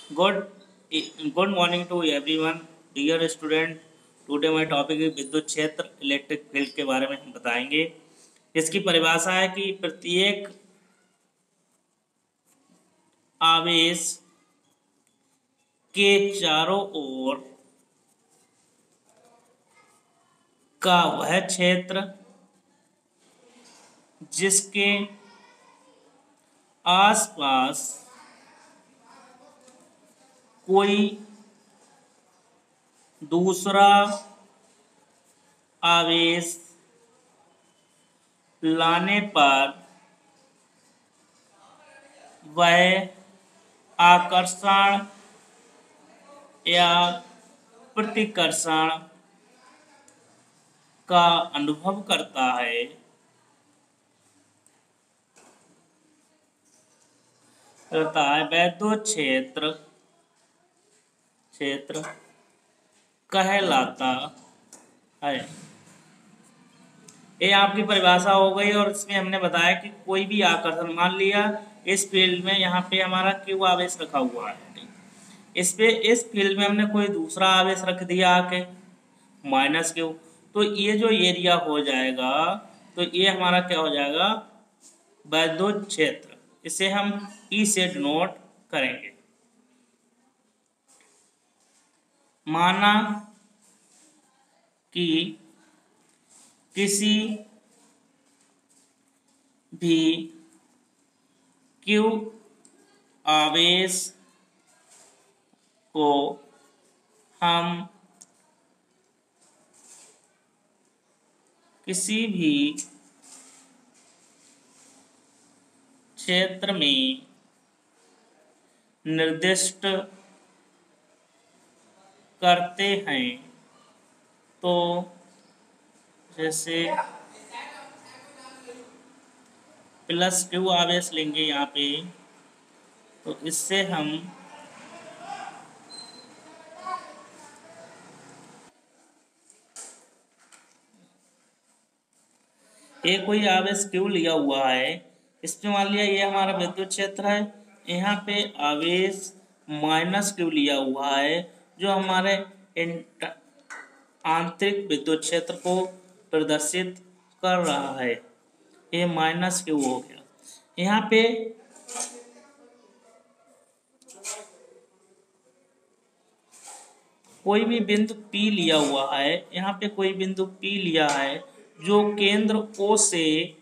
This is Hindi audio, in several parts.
Good, good morning to everyone, dear student. Today my topic है विद्युत क्षेत्र इलेक्ट्रिक फील्ड के बारे में हम बताएंगे। इसकी परिभाषा है कि प्रत्येक आवेश के चारों ओर का वह क्षेत्र जिसके आसपास कोई दूसरा आवेश लाने पर वह आकर्षण या प्रतिकर्षण का अनुभव करता है, विद्युत क्षेत्र कहलाता है। ये आपकी परिभाषा हो गई और इसमें हमने बताया कि कोई भी आकर्षण, मान लिया इस फील्ड में यहाँ पे हमारा क्यू आवेश रखा हुआ है, इस फील्ड में हमने कोई दूसरा आवेश रख दिया आके माइनस क्यू, तो ये जो एरिया हो जाएगा तो ये हमारा क्या हो जाएगा, विद्युत क्षेत्र। इसे हम ई से डिनोट करेंगे। माना कि किसी भी क्यू आवेश को हम किसी भी क्षेत्र में निर्दिष्ट करते हैं, तो जैसे प्लस क्यू आवेश लेंगे यहाँ पे, तो इससे हम एक कोई आवेश क्यू लिया हुआ है, इसमें मान लिया ये हमारा विद्युत क्षेत्र है, यहाँ पे आवेश माइनस क्यू लिया हुआ है जो हमारे आंतरिक विद्युत क्षेत्र को प्रदर्शित कर रहा है। ये माइनस क्यू हो गया। यहाँ पे कोई भी बिंदु P लिया हुआ है, यहाँ पे कोई बिंदु P लिया है जो केंद्र O से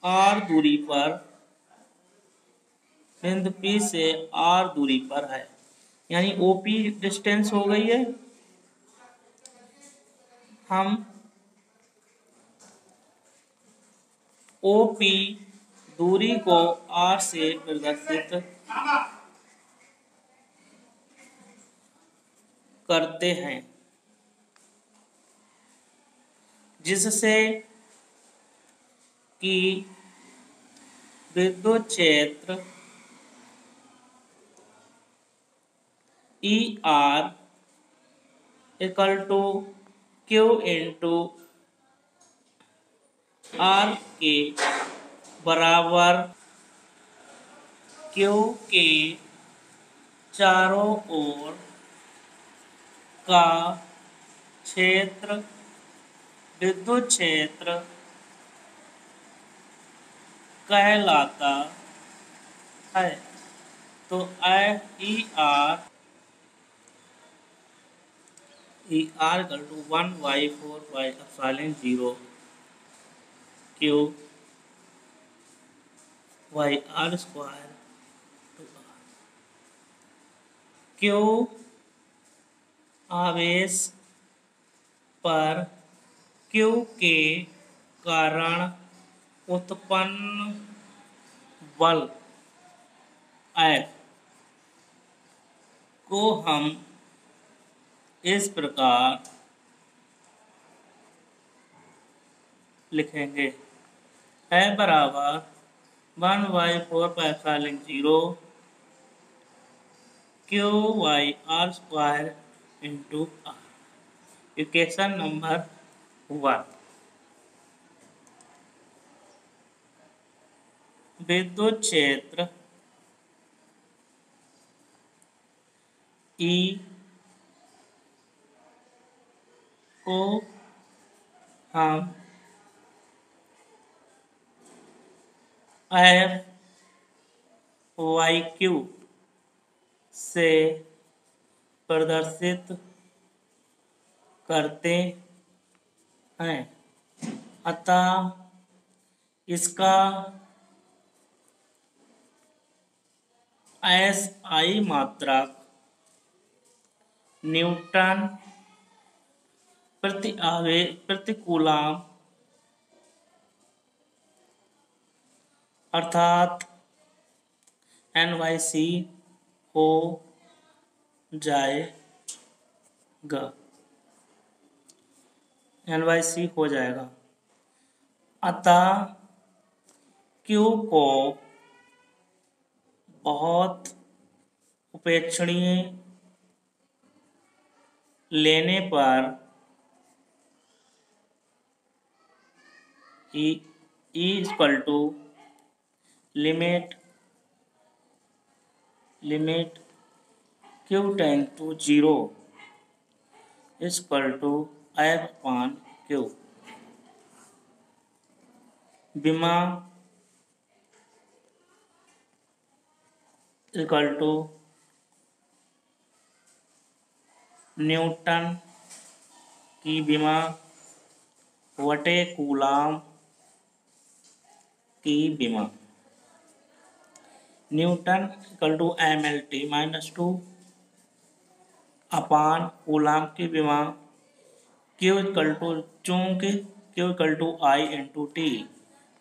R दूरी पर, बिंदु P से R दूरी पर है, यानी OP डिस्टेंस हो गई है। हम OP दूरी को R से प्रदर्शित करते हैं, जिससे कि विद्युत क्षेत्र ER equal to Q into R के बराबर Q के चारों ओर का क्षेत्र विद्युत क्षेत्र कहलाता है। तो ER equal to 1/4 Q YR square Q आवेश पर Q के कारण उत्पन्न बल F को हम इस प्रकार लिखेंगे, है बराबर 1/4 QYR square into R। Equation number 1। विद्युत क्षेत्र ई को हम एफ वाई क्यू से प्रदर्शित करते हैं, अतः इसका SI मात्रक न्यूटन प्रति कूलम अर्थात NYC हो जाएगा। NYC हो जाएगा। अतः Q को बहुत उपेक्षणीय लेने पर E equal to limit Q tend to 0 equal to F/Q। विमा इक्वल टू न्यूटन की विमा वटे कूलम की विमा। न्यूटन इक्वल टू MLT-2 अपान कूलम की विमा। Q इक्वल टू चूंकि Q equal to I into t,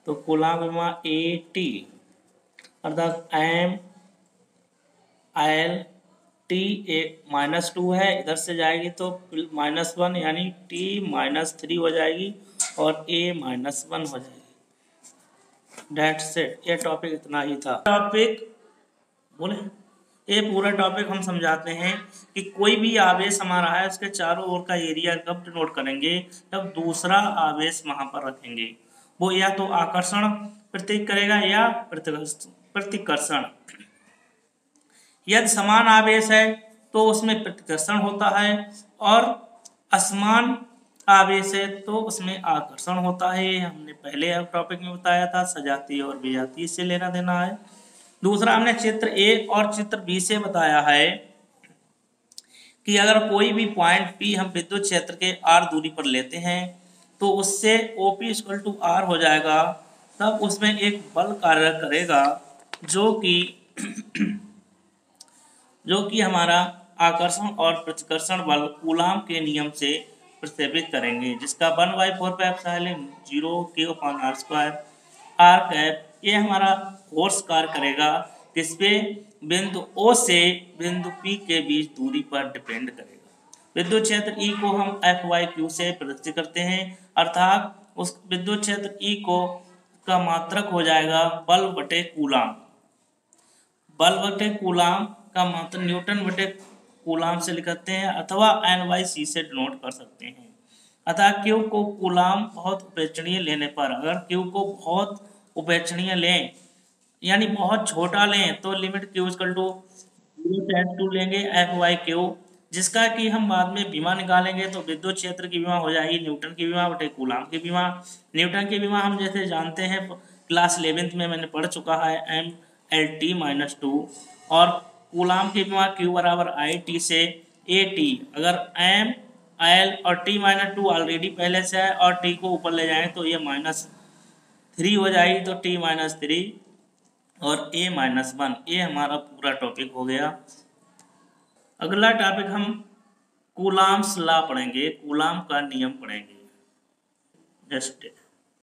तो कूलम विमा AT अर्थात MLT-2 है, इधर से जाएगी तो -1 यानी T-3 हो जाएगी और A-1 हो जाएगी। That's it। ये टॉपिक इतना ही था। टॉपिक बोले ये पूरा टॉपिक हम समझाते हैं कि कोई भी आवेश हमारा है उसके चारों ओर का एरिया कब डिनोट करेंगे, तब दूसरा आवेश वहां पर रखेंगे। वो या तो आकर्षण प्रतीक करेगा या प्रतिकर्षण। यदि समान आवेश है तो उसमें प्रतिकर्षण होता है और असमान आवेश है तो उसमें आकर्षण होता है। हमने पहले टॉपिक में बताया था, सजातीय और विजातीय से लेना देना है। दूसरा हमने चित्र ए और चित्र बी से बताया है कि अगर कोई भी पॉइंट P हम विद्युत क्षेत्र के R दूरी पर लेते हैं तो उससे OP इक्वल टू R हो जाएगा। तब उसमें एक बल कार्य करेगा जो कि हमारा आकर्षण और प्रतिकर्षण बल कूलम के नियम से प्रतिस्थापित करेंगे, जिसका 1/4πε0 Q/R² R कैप ये हमारा फोर्स कार्य करेगा, जिसपे बिंदु O से बिंदु P के बीच दूरी पर डिपेंड करेगा। विद्युत क्षेत्र E को हम FYQ से प्रदर्शित करते हैं, अर्थात उस विद्युत क्षेत्र E को का मात्रक हो जाएगा बल बटे कूलम। बल बटे कूलम का मात्रक न्यूटन बटे कूलम से लिखते हैं अथवा NYC से डिनोट कर सकते हैं। अतः Q को कूलम बहुत उपेक्षणीय लेने पर, अगर Q को बहुत उपेक्षणीय लें यानी बहुत छोटा लें तो लिमिट Q इक्वल टू 0 लेंगे FYQ, जिसका कि हम बाद में विमा निकालेंगे तो विद्युत क्षेत्र की विमा हो जाएगी न्यूटन की विमा बटे कूलम की विमा। न्यूटन की विमा हम जैसे जानते हैं क्लास 11th में मैंने पढ़ चुका है MLT-2 और कूलम की विमा Q बराबर IT से AT। अगर M L और T-2 ऑलरेडी पहले से है और T को ऊपर ले जाएं तो ये -3 हो जाएगी, तो T-3 और A-1। ये हमारा पूरा टॉपिक हो गया। अगला टॉपिक हम कूलम्स लॉ पढ़ेंगे, कूलम का नियम पढ़ेंगे। जस्ट